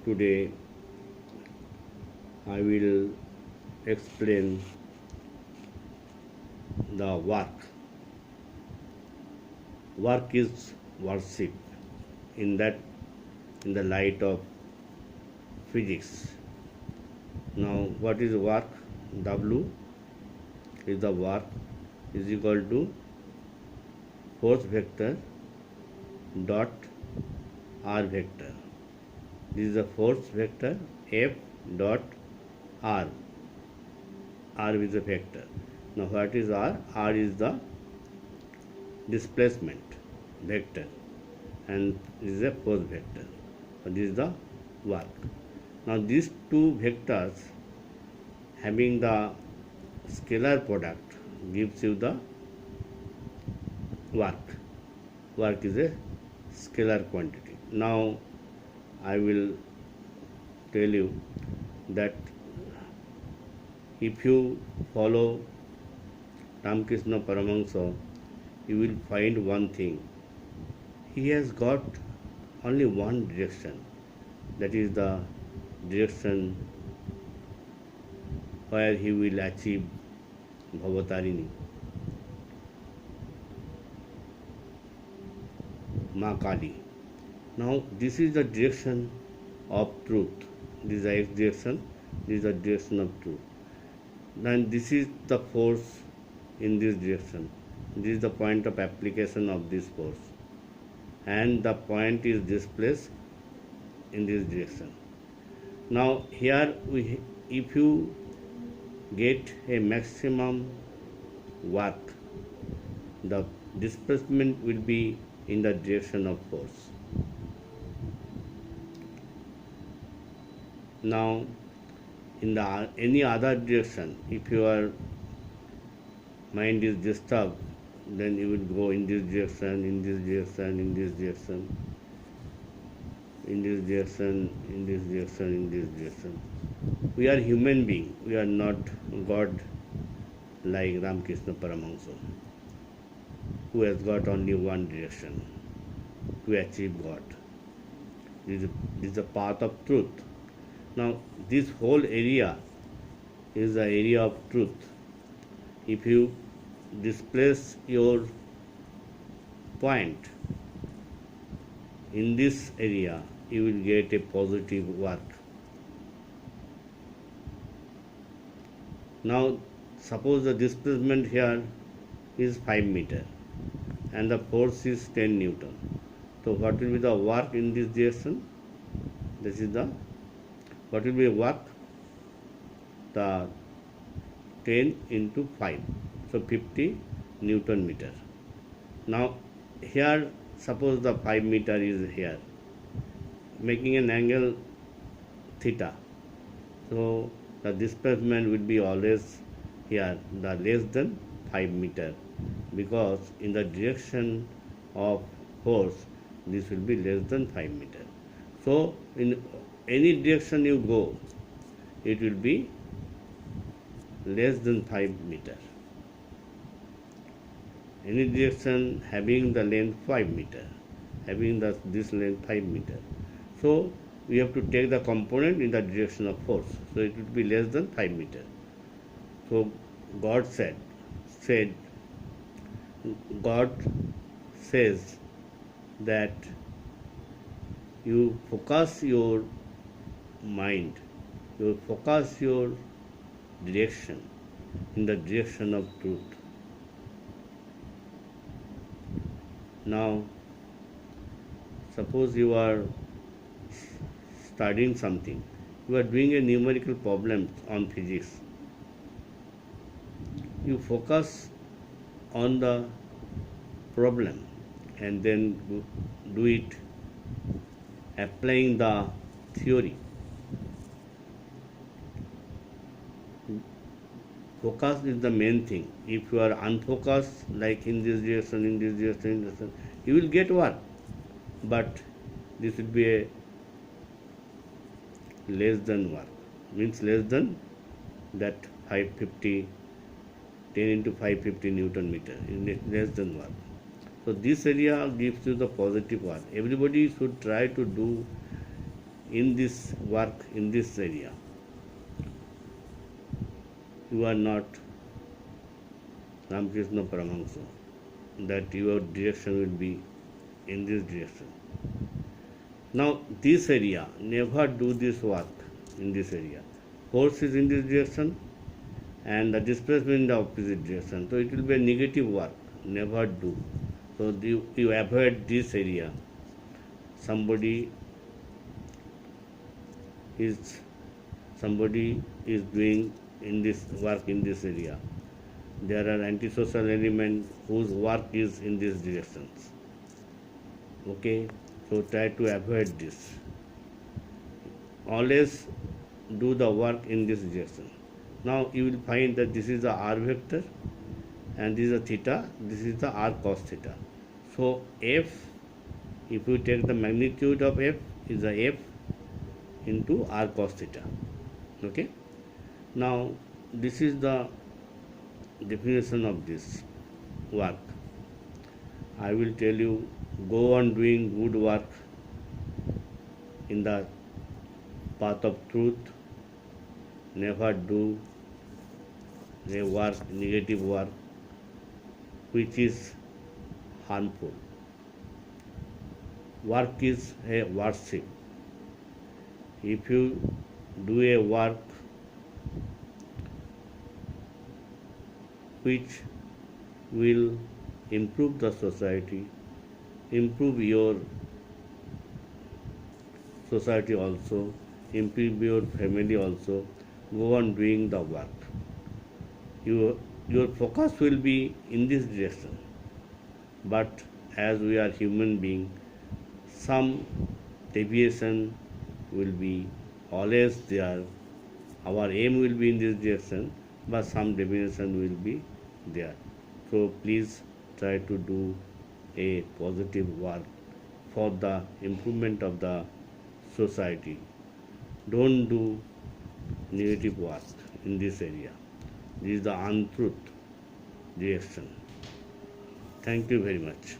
Today I will explain the work. Work is worship in that in the light of physics. Now what is work? W is the work is equal to force vector dot r vector. This is the force vector F dot r. R is a vector. Now what is R? R is the displacement vector and this is a force vector. So this is the work. Now these two vectors having the scalar product gives you the work. Work is a scalar quantity. Now I will tell you that if you follow Ramakrishna Paramahansa, you will find one thing. He has got only one direction, that is the direction where he will achieve Bhavatarini, Ma Kali. Now this is the direction of truth. This is the x direction, this is the direction of truth. Then this is the force in this direction. This is the point of application of this force. And the point is displaced in this direction. Now here if you get a maximum work, the displacement will be in the direction of force. Now in the any other direction, if your mind is disturbed, then you will go in this direction, in this direction, in this direction, in this direction, in this direction, in this direction. We are human being, we are not God like Ramakrishna Paramahansa, who has got only one direction to achieve God. This is the path of truth. Now this whole area is the area of truth. If you displace your point in this area, you will get a positive work. Now suppose the displacement here is 5 meter and the force is 10 Newton. So what will be the work in this direction? This is the what will be work? The 10 into 5, so 50 Newton meter. Now here suppose the 5 meter is here, making an angle theta. So the displacement will be always here, the less than 5 meter, because in the direction of force this will be less than 5 meter. So in any direction you go, it will be less than 5 meter. Any direction having the length 5 meter, having this length 5 meter. So we have to take the component in the direction of force. So it will be less than 5 meter. So God says that you focus your mind, you focus your direction in the direction of truth. Now suppose you are studying something, you are doing a numerical problem on physics, you focus on the problem and then do it applying the theory. Focus is the main thing. If you are unfocused, like in this direction, in this direction, in this direction, you will get work, but this will be a less than work, means less than that 550, 10 into 550 Newton meter, is less than work. So this area gives you the positive work. Everybody should try to do in this work in this area, you are not Ramakrishna Paramahansa, that your direction will be in this direction. Now, this area, never do this work in this area. Force is in this direction and the displacement in the opposite direction. So, it will be a negative work. Never do. So, you avoid this area. Somebody is doing in this work in this area. There are antisocial elements whose work is in these directions. Okay, so try to avoid this. Always do the work in this direction. Now you will find that this is the r vector and this is the theta, this is the r cos theta. So f, if you take the magnitude of f, is the f into r cos theta. Okay, now this is the definition of this work. I will tell you, go on doing good work in the path of truth. Never do a work, negative work, which is harmful. Work is a worship. If you do a work which will improve the society, improve your society also, improve your family also, go on doing the work. Your focus will be in this direction. But as we are human beings, some deviation will be always there. Our aim will be in this direction, but some deviation will be there. So please try to do a positive work for the improvement of the society. Don't do negative work in this area. This is the untruth direction. Thank you very much.